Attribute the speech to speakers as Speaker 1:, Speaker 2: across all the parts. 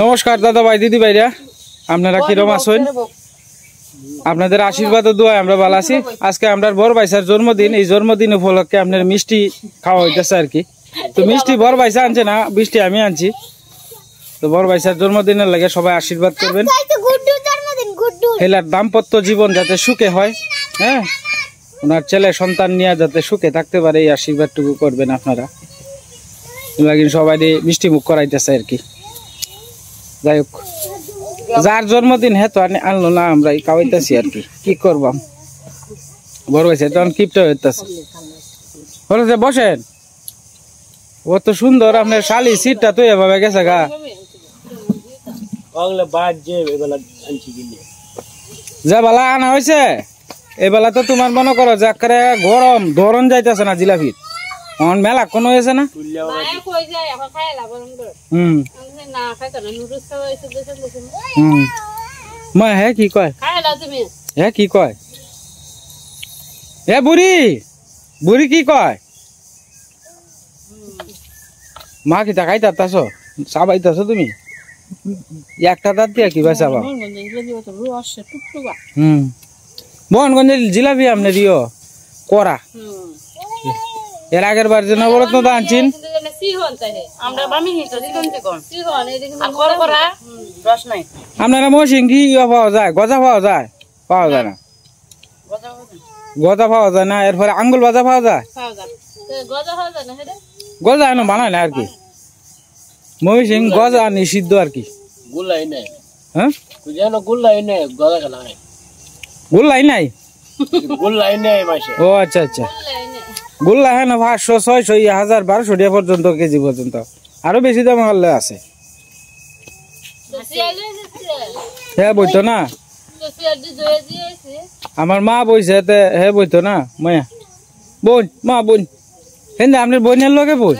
Speaker 1: নমস্কার দাদা ভাই দিদি ভাইরা, আপনারা কিরম আছেন? আপনাদের আশীর্বাদ ও দোয়ায় আমরা ভালো আছি। আজকে আমরা বড় ভাইসার জন্মদিন, এই জন্মদিন উপলক্ষে আপনার মিষ্টি খাওয়া হইতেছে আর কি। তো মিষ্টি বড় ভাইসা আনছে না, মিষ্টি আমি আনছি। তো বড় ভাইসার জন্মদিনের লাগে সবাই আশীর্বাদ করবেন, হেলার দাম্পত্য জীবন যাতে সুখে হয়, হ্যাঁ, ওনার ছেলে সন্তান নিয়ে যাতে সুখে থাকতে পারে এই আশীর্বাদটুকু করবেন আপনারা। সবাই মিষ্টি মুখ করাইতেছে আর কি। যাই হোক, যার জন্মদিন হ্যাঁ তো আনলো না, আমরা খাওয়াইতেছি আর কি। কি করবাম, বড় হয়েছে তখন কিপটা হইতেছে। বসেন, ও তো সুন্দর আপনার শালি সিটটা তো এভাবে গেছে গা। যে বেলা আনা হয়েছে এই বেলা তো তোমার মনে করো যে গরম ধরন যাইতেছে না জিলাপির মেলা কোনো হয়েছে না। হ্যাঁ কি কয়, হ্যাঁ কি কয়, এ বুড়ি বুড়ি কি কয়, মা কি তাকাইতাছ চাবাইতেছ তুমি? একটা দাঁত দিয়া কি ভাই চাবা? মোহনগঞ্জের জিলাপি আপনি দিও করা। এর আগের বার যে নবরত্ন দা আনছেন, আপনারা মৌসিংকি পাওয়া যায়, গজা পাওয়া যায়? পাওয়া যায় না, গজা পাওয়া যায় না। এরপরে আঙ্গুল ভাজা পাওয়া যায়, গজা এনে বানায় না আর কি। মৌসিং গজা নিষিদ্ধ আর কি। হ্যাঁ গুল্লাই নাই, ও আচ্ছা আচ্ছা। গুল্লা হ্যাঁ 500, 600, 1000, 1200 টাকা পর্যন্ত কেজি পর্যন্ত, আরো বেশি দাম হলে আছে। হ্যাঁ বইতো না, আমার মা বইছে, হ্যাঁ বইতো না মায়া বোন, মা বোন হেন আপনার বোনের লগে বই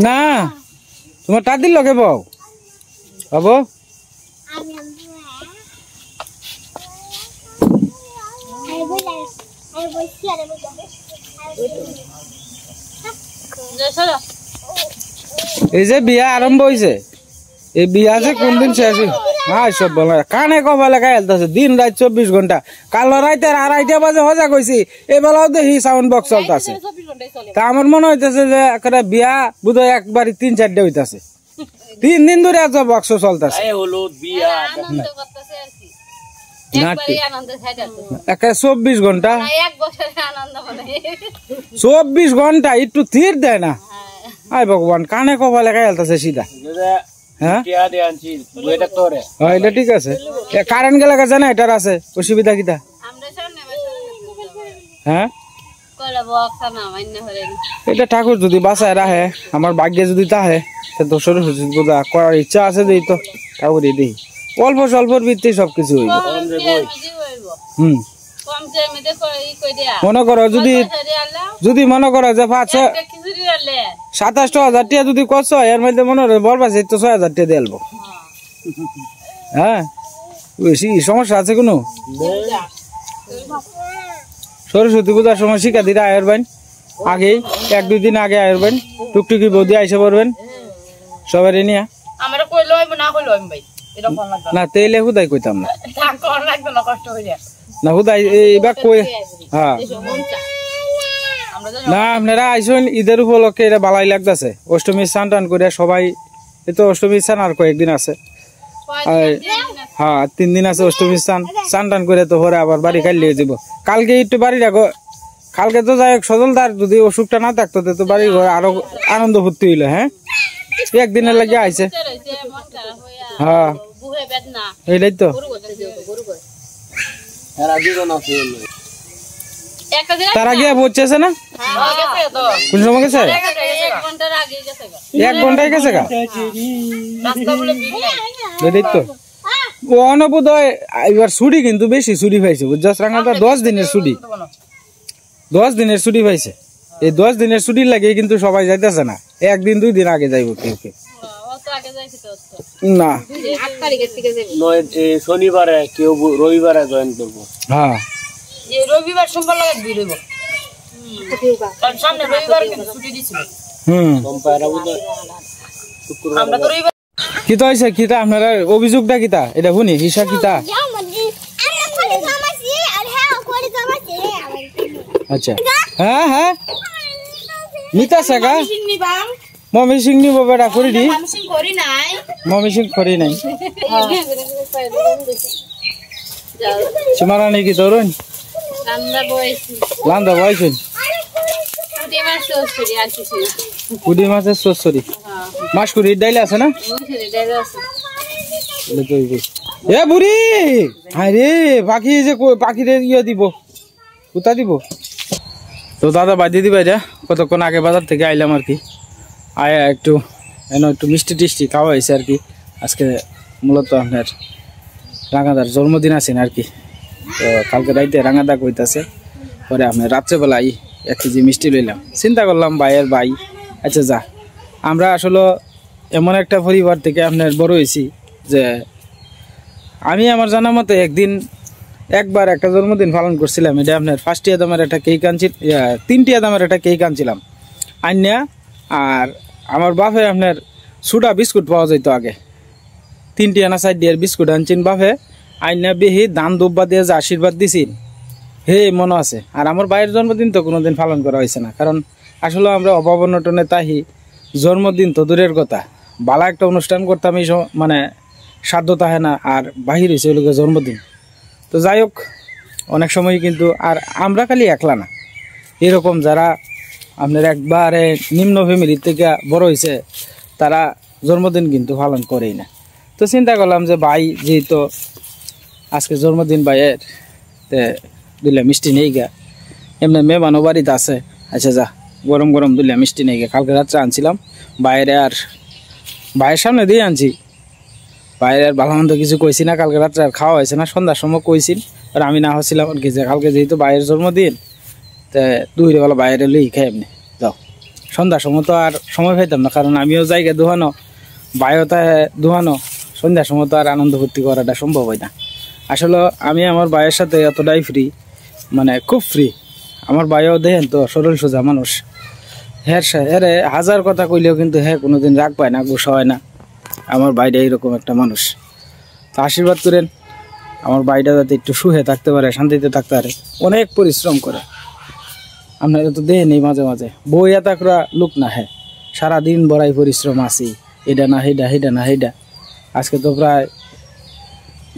Speaker 1: না, তোমার তাদির লগে বউ বাবু। এই যে বিয়া আরম্ভ হয়েছে, এই বিয়া যে কোনদিন শেষ সব বলা কানে কপালে গাইলতেছে দিন রাত 24 ঘন্টা। কাল রাইতে 2:30 বাজে হজা কইছি, এই বেলাও দেখি সাউন্ড বক্স চলতেছে। তা আমার মনে হইতেছে যে একটা বিয়া বোধহয় একবারই 3-4টা হইতেছে, 3 দিন ধরে এত বক্স চলতেছে। 24 ঘন্টা 24 ঘন্টা একটু থির দেয় না। আয় ভগবান, কানে কপালে গাইলতেছে সিধা। হ্যাঁ এটা ঠিক আছে, কারেন্ট গেলে গেছে না, এটার আছে অসুবিধা কিটা? হ্যাঁ এটা ঠাকুর যদি বাঁচায় রাখে, আমার ভাগ্যে যদি তাহে তো সরস্বতী পূজা করার ইচ্ছা আছে। দেই তো ঠাকুর দিই, অল্প স্বল্পর ভিত্তি সবকিছু হইব। মনে করো যদি মনে করো যে 27,000 টাকা যদি কষ্ট হয়, এর মধ্যে মনে হয় বলবা যে 6,000 টাকা দিয়ে আলবো। হ্যাঁ বেশি সমস্যা আছে কোনো? সরস্বতী পূজার সময় শিক্ষা দিতে আয়ের বাইন আগেই 1-2 দিন আগে আয়ের বাইন, টুকটুকি বৌদি আইসে পড়বেন সবাই নিয়ে। না তেলে হুদাই কইতাম না, না হুদাই এবার কই। হ্যাঁ না আপনারা আইসুন ঈদের উপলক্ষে, এটা ভালাই লাগতেছে। অষ্টমীর স্নান টান করে সবাই, এই তো অষ্টমীর স্নান আর কয়েকদিন আছে। হ্যাঁ 3 দিন আছে অষ্টমীর স্নান টান করে তো পরে আবার বাড়ি খাইলে যাব। কালকে একটু বাড়ি রাখো, কালকে তো যাই হোক সজলদার যদি অসুখটা না থাকতো তো বাড়ি ঘরে আরো আনন্দ ফুর্তি হইলো। হ্যাঁ একদিনের লাগে আইছে। হ্যাঁ এইটাই তো, তারা গিয়ে পৌঁছেছে না? কোন সময় গেছে? 1 ঘন্টায় গেছে গা। তো ও অনবোধয় এবার ছুটি কিন্তু বেশি ছুটি পাইছে, বুঝছস রাঙাটা 10 দিনের ছুটি, 10 দিনের ছুটি পাইছে। এই 10 দিনের ছুটির লাগে কিন্তু সবাই যাইতেছে না, 1 দিন 2 দিন আগে যাইব কেউ কেউ না। শনিবারে কেউ রবিবারে জয়েন করবো। হ্যাঁ রবিবার সোমবার লাগে ভিড় হইব, কারণ সামনে রবিবার কিন্তু ছুটি দিছিল। কিতা হইছে কিতা আপনারা অভিযোগটা কিতা এটা শুনি হিসা কিতা আচ্ছা হ্যাঁ হ্যাঁ নিতা সাগা মমি সিং নিব বেটা করি দি মমি সিং করি নাই চিমারা নেকি তোরন লান্দা বয়সুন কুড়ি মাসের সরসরি মাস কুড়ির ডাইলে আছে না এ বুড়ি আরে পাখি যে পাখিরে ইয়ে দিব কোথা দিব তো দাদা বাদ দিয়ে দিবা এটা কতক্ষণ আগে বাজার থেকে আইলাম আর কি আয়া একটু একটু মিষ্টি টিষ্টি খাওয়া হয়েছে আর কি আজকে মূলত আপনার রাঙাদার জন্মদিন আছেন আর কি তো কালকে রাইতে রাঙাদা কইতাছে পরে আপনার রাত্রেবেলায় 1 কেজি মিষ্টি লইলাম চিন্তা করলাম ভাইয়ের ভাই আচ্ছা যা আমরা আসলে এমন একটা পরিবার থেকে আপনার বড় হয়েছি যে আমি আমার জানা মতে একবার একটা জন্মদিন পালন করছিলাম এটা আপনার 1টি দামের একটা কেক আনছিল 3টি দামের একটা কেক আনছিলাম আইনা আর আমার বাপে আপনার সুডা বিস্কুট পাওয়া যেত আগে 3টি আনা 4 এর বিস্কুট আনছেন বাপে আইনা বেহি দান দুব্বা দিয়ে যে আশীর্বাদ দিছেন হে মনে আছে আর আমার ভাইয়ের জন্মদিন তো কোনোদিন পালন করা হয়েছে না কারণ আসলে আমরা অভাব অনটনে তাহি জন্মদিন তো দূরের কথা বালা একটা অনুষ্ঠান করতাম এই মানে সাধ্য তাহে না আর বাহির হয়েছে ওগুলোকে জন্মদিন তো যাই হোক অনেক সময় কিন্তু আর আমরা খালি একলা না এরকম যারা আপনার একবারে নিম্ন ফ্যামিলি থেকে বড় হয়েছে তারা জন্মদিন কিন্তু পালন করেই না তো চিন্তা করলাম যে ভাই যেহেতু আজকে জন্মদিন ভাইয়ের দিলে মিষ্টি নেই গা এমনি মেহমানও বাড়িতে আছে আচ্ছা যা গরম গরম দিলে মিষ্টি নেই গা কালকে রাত্রে আনছিলাম বাইরে আর ভাইয়ের সামনে দিয়ে আনছি বাইরে আর ভালো মন্দ কিছু কইছি না কালকে রাত্রে আর খাওয়া হয়েছে না সন্ধ্যার সময় কইছি আর আমি না হচ্ছিলাম আর কি যে কালকে যেহেতু ভাইয়ের জন্মদিন তো দুইরে বেলা বাইরে লই খাই এমনি যাও সন্ধ্যার সময় তো আর সময় পাইতাম না কারণ আমিও জায়গা দোহানো ভাইও তা দোহানো সন্ধ্যার সময় তো আর আনন্দ ফুর্তি করাটা সম্ভব হয় না আসলে আমি আমার ভাইয়ের সাথে এতটাই ফ্রি মানে খুব ফ্রি আমার ভাইও দেখেন তো সরল সোজা মানুষ হ্যাঁ হাজার কথা কইলেও কিন্তু হ্যাঁ কোনোদিন রাগ পায় না গোসা হয় না আমার ভাইটা এইরকম একটা মানুষ তো আশীর্বাদ করেন আমার ভাইটা যাতে একটু সুখে থাকতে পারে শান্তিতে থাকতে পারে অনেক পরিশ্রম করে আপনারা তো দেখেন এই মাঝে মাঝে বইয়া তাকরা লোক না হ্যাঁ সারাদিন বড়াই পরিশ্রম আছি এটা না হেডা হেডা না হেডা আজকে তো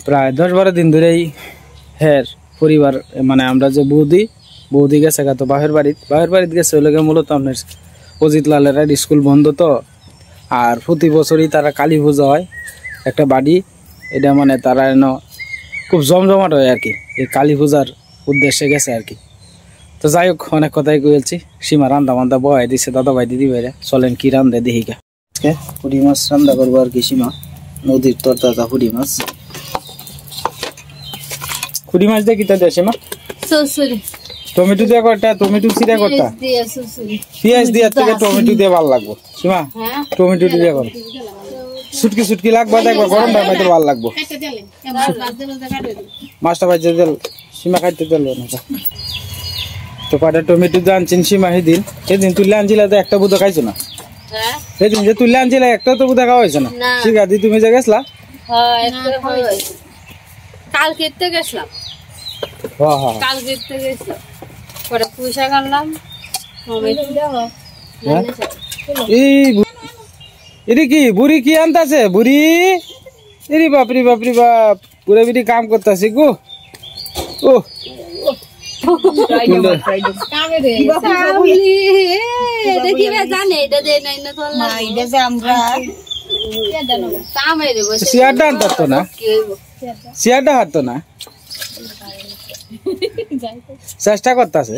Speaker 1: প্রায় 10-12 দিন ধরেই হ্যাঁ পরিবার মানে আমরা যে বৌদি গেছে তো বাহের বাড়িতে গেছে ওই মূলত আপনার অজিত লালের স্কুল বন্ধ তো আর প্রতি বছরই তারা কালী পূজা হয় একটা বাড়ি এটা মানে তারা খুব জমজমাট হয় আর কি এই কালী পূজার উদ্দেশ্যে গেছে আর কি তো যাই হোক অনেক কথাই কইছি সীমা রান্দা বান্দা বহাই দিছে দাদা ভাই দিদি ভাইরা চলেন কি রান্ধে দেখিকা পুঁটি মাছ রান্না করবো আর কি সীমা নদীর তরতাজা পুঁটি মাছ পুঁটি মাছ দিয়ে কিতা দেয় সীমা টমেটো দিয়ে করটা টমেটো চিরা করটা পেঁয়াজ দিয়ে থেকে টমেটো দিয়ে ভালো লাগবো সীমা টমেটো দিয়ে করো সুটকি লাগবে দেখবো গরম ভাই মাইতে ভালো লাগবো মাছটা ভাই দিল সীমা খাইতে দিল না তো কটা টমেটো দিয়ে আনছেন সীমা সেদিন তুললে আনছিলা তো একটা বুধ খাইছো না সেদিন যে তুললে আনছিলা একটা তো বুধ খাওয়া হয়েছে না ঠিক আছে তুমি যে গেছলা
Speaker 2: কালকে গেছিলাম কালকে গেছিলাম পরে পয়সা আনলাম
Speaker 1: এরে কি বুড়ি কি আনতাছে বুড়ি এরে বাপরি বাপ পুরা বিড়ি কাম করতেছে গো ও সিয়ারটা আনতো না সিয়ারটা হাঁটতো না চেষ্টা করতেছে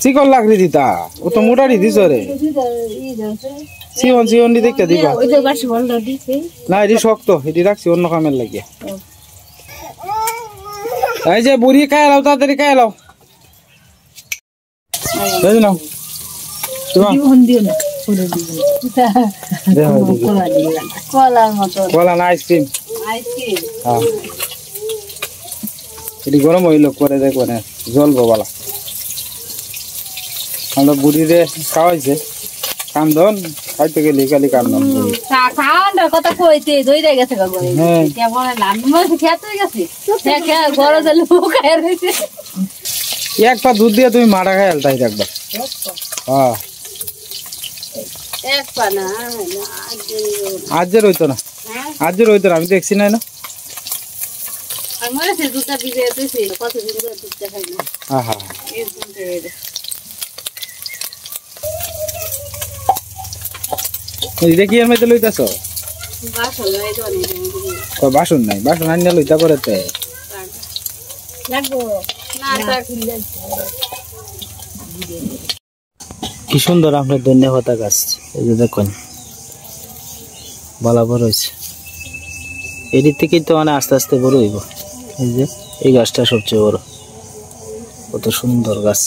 Speaker 1: চিকন লাগরি দিতা ও তো মোটারি দিছ রে চিকন দি দেখতে দিবা না এটি শক্ত এটি রাখছি অন্য কামের লাগিয়া এই যে বুড়ি খাই লাও, তাড়াতাড়ি খাই লাও। বুঝলি না কলা না আইসক্রিম? এটি গরম হইল করে দেখো না জলবো বলা। আমরা বুড়িরে খাওয়াইছে কান্দন খাইতে গেলে খালি কান্দন।
Speaker 2: খাওয়ানোর কথা কইতে দইরা গেছে কেমন খেতে গেছে
Speaker 1: এক পা দুধ দিয়ে তুমি মারা খাই তাই রাখবা। হ্যাঁ আজ রইতো না, আজ রইতো না, আমি দেখছি না না। কি এর মধ্যে লইতেছ? বাসন নাই, বাসন আনিয়া লইতা করে কি সুন্দর আপনার ধনিয়া পাতা গাছ। এই যে দেখুন বলা বড় হয়েছে, এদিক থেকেই তো মানে আস্তে আস্তে বড় হইব। এই যে এই গাছটা সবচেয়ে বড়, কত সুন্দর গাছ।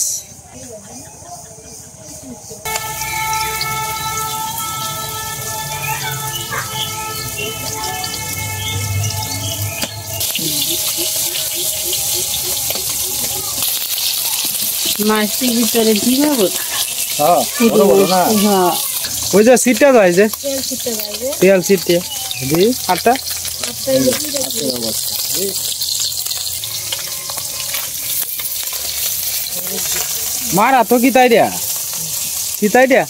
Speaker 2: মাছটির ভিতরে দিবা
Speaker 1: ওই যে সিটটা যায় যে তেল সিটটা দি আটটা মারা তো কি তাই দিয়া কি তাই দিয়া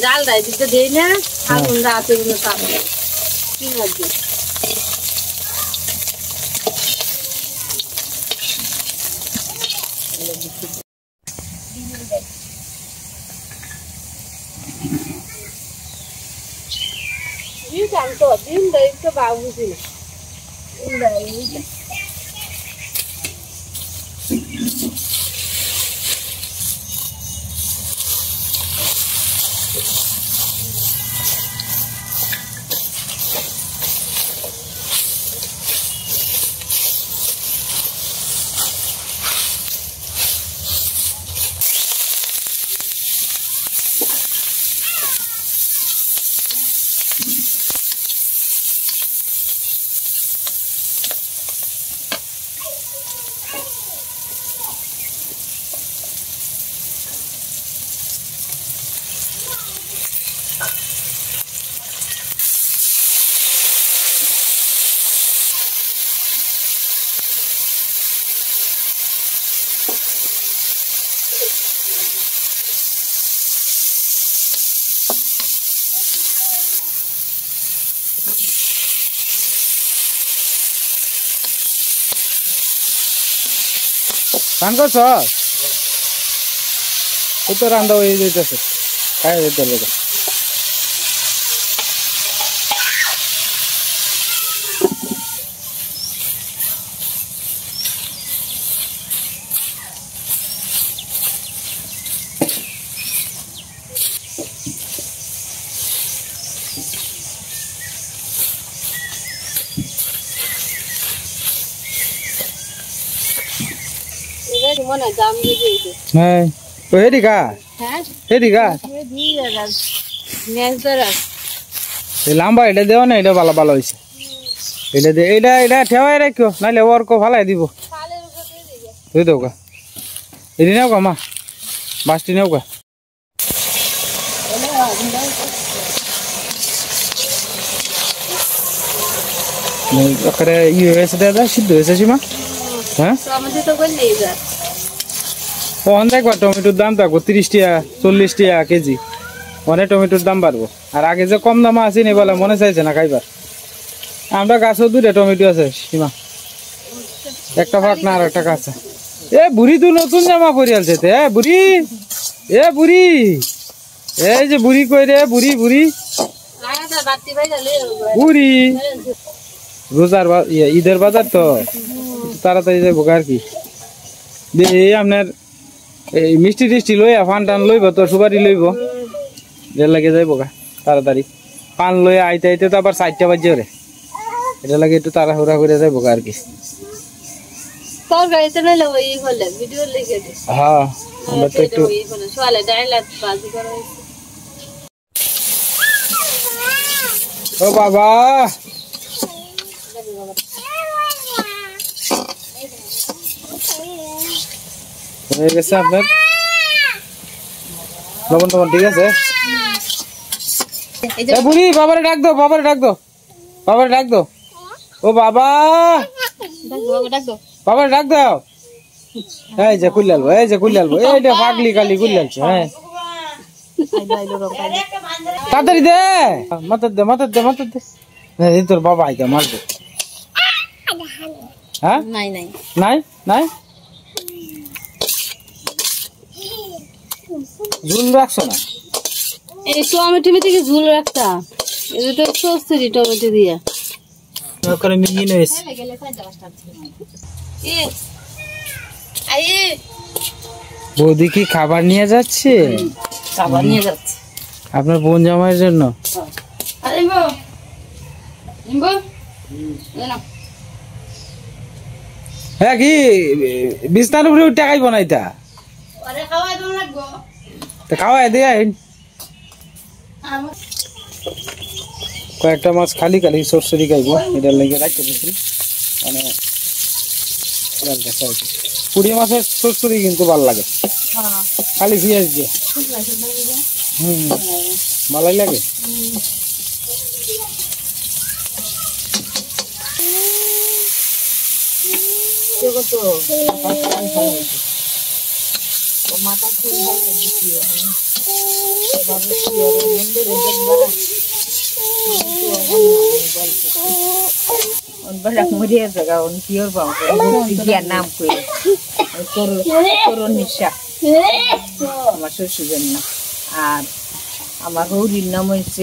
Speaker 2: জাল দেয় দিতে দেই না আগুন রাতে কি লাগবে দিন দেয় তো বাবুজি না
Speaker 1: কান করছ ও তো রান্না হয়ে যেতেছে খাই যেতে হবে। হ্যাঁ তো হেদিকা হেদিকা লাম্বা এটা দেওয়া না, এটা ভালো ভালো হয়েছে। এটা দে এটা এটা ঠেওয়াই রাখিও নাহলে ওর ফালাই দিব। তুই দেও গা এটি নেও গা মা বাসটি নেও গা। ইয়ে হয়েছে দাদা সিদ্ধ হয়েছে সীমা। হ্যাঁ দেখবা টমেটোর দাম থাকবো 30 টাকা 40 টাকা কেজি, অনেক টমেটোর দাম বাড়বো। আর আগে যে কম দামে আছে নি বলে মনে চাইছে না খাইবার। আমরা গাছও 2টা টমেটো আছে সীমা, একটা ফাঁক না আর একটা কাঁচা। এ বুড়ি তো নতুন জামা পরে আলছে বুড়ি, এ বুড়ি এই যে বুড়ি কই রে বুড়ি বুড়ি বুড়ি রোজার ঈদের বাজার তো তাড়াতাড়ি যাইব আর কি। এই আপনার এই মিষ্টি টিষ্টি লইয়া ফান টান লইব তো সুপারি লইব এর লাগে যাইব গা তাড়াতাড়ি। পান লয়ে আইতে আইতে তো আবার 4টা বাজে রে এটা লাগে একটু তাড়াহুড়া করে যাবো আর কি
Speaker 2: তোর গাড়িতে নইলে ওই হলে ভিডিও লিখে দিস
Speaker 1: হ্যাঁ আমরা তো একটু
Speaker 2: ওই হলে সোয়ালে ডাইলা বাজি করা হইছে
Speaker 1: ও বাবা হয়ে গেছে আপনার লবণ টবণ ঠিক আছে এ বুড়ি বাবারে ডাক দাও বাবারে ডাক দাও ও বাবা বাবারে ডাক দাও এই যে কুল্লালবো এইটা পাগলি কালি কুল্লালছে হ্যাঁ তাড়াতাড়ি দে মাথার দে এই তোর বাবা আইতা মারবে হ্যাঁ নাই ঝুল রাখছো না
Speaker 2: এই টমেটো থেকে ঝুল রাখতা এটা তো সস্তি টমেটো দিয়া
Speaker 1: করে মিহিন হয়েছে বৌদি কি খাবার নিয়ে যাচ্ছে আপনার বোন জামাইয়ের জন্য হ্যাঁ কি বিছনার উপরে টাকাই বানাইতা খাওয়াই দিয়ে কয়েকটা মাছ খালি সরষরি খাইব এটার লেগে রাখতে দিচ্ছি মানে পুড়ি মাছের সরষরি কিন্তু ভালো লাগে খালি পেঁয়াজ দিয়ে ভালোই লাগে
Speaker 3: নাম আমার শ্বশুরের নাম আর আমার হৌরির নাম হচ্ছে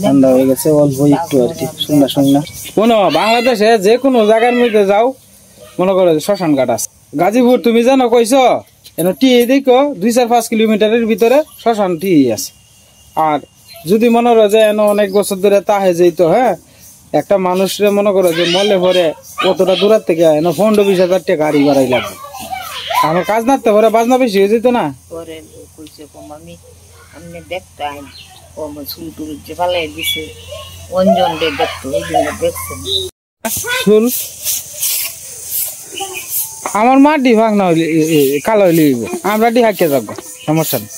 Speaker 1: ঠান্ডা হয়ে গেছে অল্প একটু আর কি শুননা কোনো বাংলাদেশে যে কোনো জায়গার মধ্যে যাও মনে করো শ্মশান ঘাট আছে গাজীপুর তুমি জানো কইছো এনে টি দেখো 2-5 কিলোমিটারের ভিতরে শ্মশান টি আছে আর যদি মনে করো যে এনে অনেক বছর ধরে তাহে যেত হ্যাঁ একটা মানুষরে মনে করো যে মলে ভরে কতটা দূরের থেকে এনে 15-20 হাজার টাকা গাড়ি ভাড়াই লাগবে আমার কাজ নাতে ভরে বাজনা বেশি হয়ে যেত না
Speaker 3: আমি দেখতাম চুল টুল যে ফালাই দিছে অঞ্জন দেখতো দেখছেন
Speaker 1: আমার মাটি ভাগ না হইলে কালো হইলে আমরা ডি হাঁকে যাবো সমস্যা নেই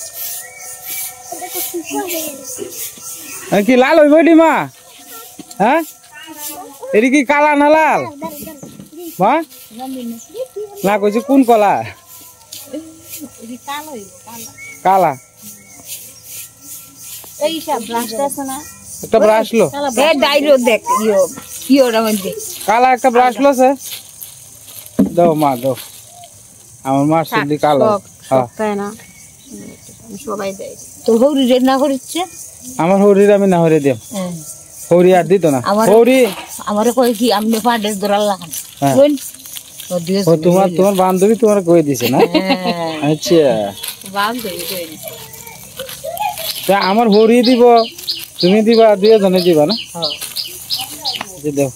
Speaker 1: কি লাল হইব ডি মা হ্যাঁ এটি কি কালা না লাল মা না কইছি কোন কলা কালা একটা ব্রাশ লো কালা একটা ব্রাশ লো সে দাও মা দাও আমার মার শুদ্ধি কালো
Speaker 3: সবাই দেয় তো হৌরি রেড না করিচ্ছে
Speaker 1: আমার হৌরির আমি না হরে দিম হৌরি আর দিত না হৌরি
Speaker 3: আমারে কই কি আমনে পাড়ে দরাল্লা
Speaker 1: তোমার বান্ধবী তোমার কই দিছে না আচ্ছা
Speaker 3: বান্ধবী কই দিছে
Speaker 1: তা আমার হৌরি দিব তুমি দিবা দুইজনে দিবা না দাও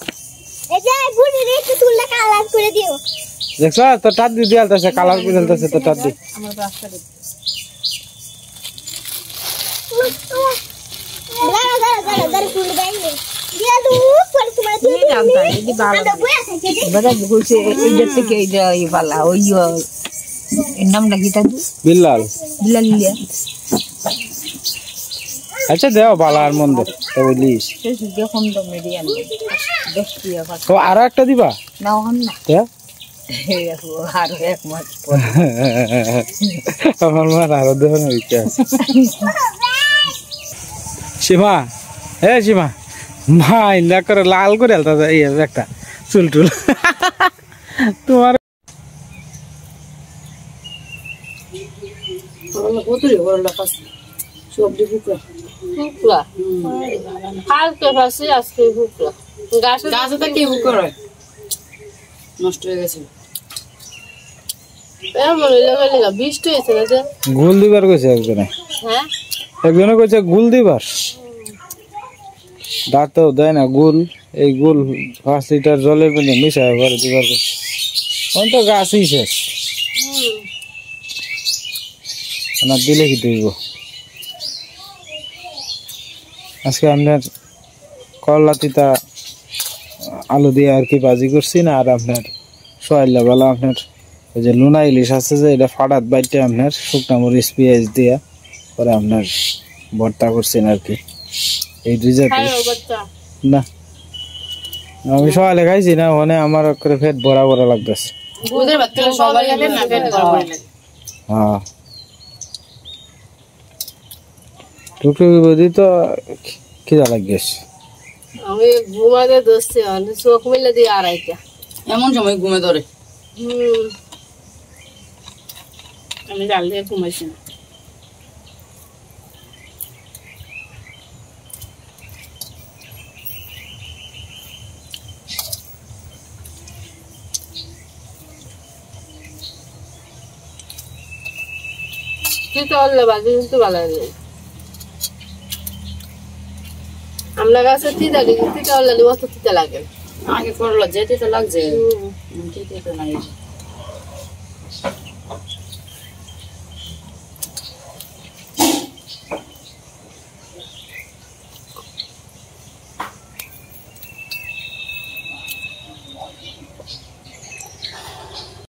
Speaker 1: দেখছো তো টাট দি দিয়ালতেছে কালার করে দিতেছে তো টাট দি আচ্ছা দেও বালার মন্দ আর একটা দিবা
Speaker 3: না আরো এক মাস
Speaker 1: আমার মার আরো দেওয়ানো ইচ্ছা আছে সীমা হ্যাঁ সীমা মা ইন্দা করে লাল করে একটা চুল টুল তোমার
Speaker 2: গাছে তো কি করে নষ্ট হয়ে গেছে
Speaker 1: গুল দিবার কইছে একজনে, একজনে কইছে গুল দিবার। ডাক্তার দেয় না গুল, এই গুল 5 লিটার জলের মধ্যে মিশায় করে দিবার কইছে। কোন তো গাছই শেষ না দিলে কি দেব। আজকে আপনার করলা তিতা আলু দিয়ে আর কি ভাজি করছি না, আর আপনার সোয়াইলা বেলা আপনার ওই যে লুনা ইলিশ আছে যে এটা ফাটাত বাইটে আপনার শুকনা মরিচ পেঁয়াজ দিয়া পরে আপনার ভর্তা করছেন আর কি। এই রিজার্ভ না আমি সকালে খাইছি না, ওখানে আমার করে পেট ভরা ভরা লাগতেছে। হ্যাঁ টুকটুকি বদি তো খিদা লাগিয়েছে।
Speaker 2: আমি ঘুমাতে দোষছে চোখ মিলে দিয়ে আড়াইটা
Speaker 3: এমন সময় ঘুমে ধরে।
Speaker 2: আমি জাল দিয়ে ঘুমাইছি না। আমরা গাছে তিতা তিতা লাগে, অত তিতা লাগে
Speaker 3: আগে করলা যেতে তো লাগছে, নাই